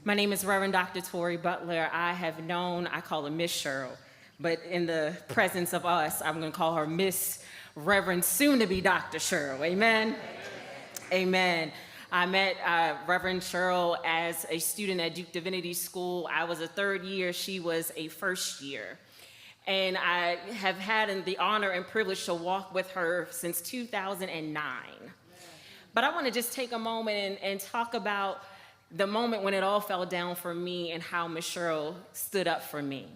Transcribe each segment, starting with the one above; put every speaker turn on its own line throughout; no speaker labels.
My name is Reverend Dr. Tori Butler. I call her Miss Cheryl, but in the presence of us, I'm going to call her Miss Reverend soon-to-be Dr. Cheryl. Amen? Amen. I met Reverend Cheryl as a student at Duke Divinity School. I was a third year. She was a first year. And I have had the honor and privilege to walk with her since 2009. But I want to just take a moment and talk about the moment when it all fell down for me and how Miss Cheryl stood up for me.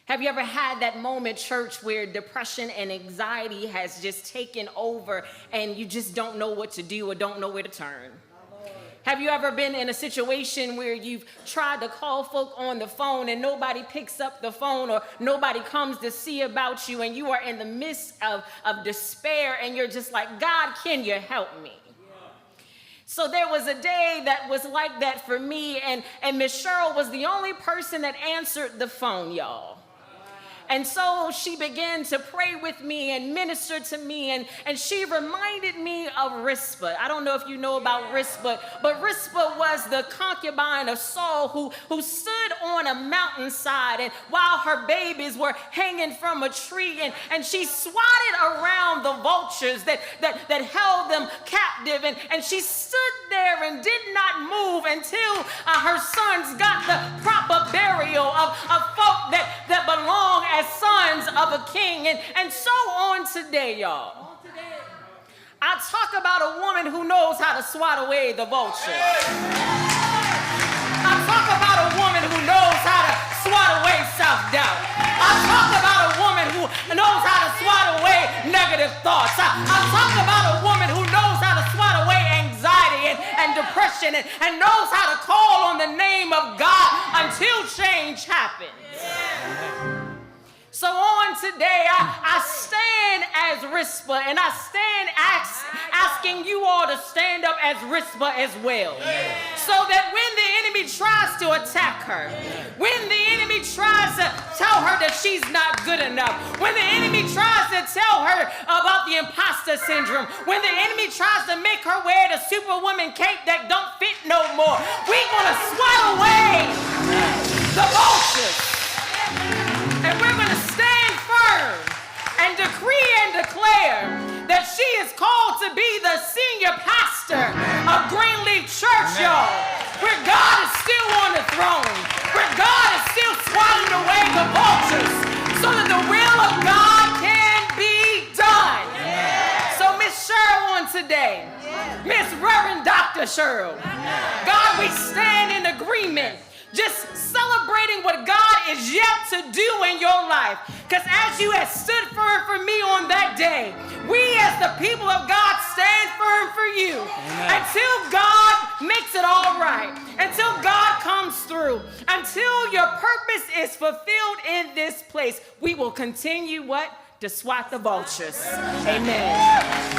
Have you ever had that moment, church, where depression and anxiety has just taken over and you just don't know what to do or don't know where to turn? Have you ever been in a situation where you've tried to call folk on the phone and nobody picks up the phone or nobody comes to see about you and you are in the midst of despair and you're just like, God, can you help me? So there was a day that was like that for me, and Miss Cheryl was the only person that answered the phone, y'all. And so she began to pray with me and minister to me, and she reminded me of Rizpah. I don't know if you know about Rizpah, but Rizpah was the concubine of Saul who stood on a mountainside, and while her babies were hanging from a tree, and she swatted around the vultures that held them captive, and she stood there and did not move until her sons got the proper burial of folk that belong as sons of a king, and so on today, y'all. I talk about a woman who knows how to swat away the vulture. I talk about a woman who knows how to swat away self-doubt. I talk about a woman who knows how to swat away negative thoughts. I talk about a woman who knows how to swat away anxiety and depression and knows how to call on the name of God until change happens. So on today, I stand as Rizpah, and I stand asking you all to stand up as Rizpah as well. So that when the enemy tries to attack her, when the enemy tries to tell her that she's not good enough, when the enemy tries to tell her about the imposter syndrome, when the enemy tries to make her wear the superwoman cape that don't fit no more, we're going to swat away the vultures. And we're going to stand firm and decree and declare that she is called to be the senior pastor of Greenleaf Church, y'all, where God is still on the throne, where God is still swatting away the vultures so that the will of God can be done. So Miss Cheryl on today, Miss Reverend Dr. Cheryl, God, we stand in agreement, just celebrating what God is yet to do in your life. Because as you have stood firm for me on that day, we as the people of God stand firm for you. Amen. Until God makes it all right, until God comes through, until your purpose is fulfilled in this place, we will continue what? To swat the vultures. Amen.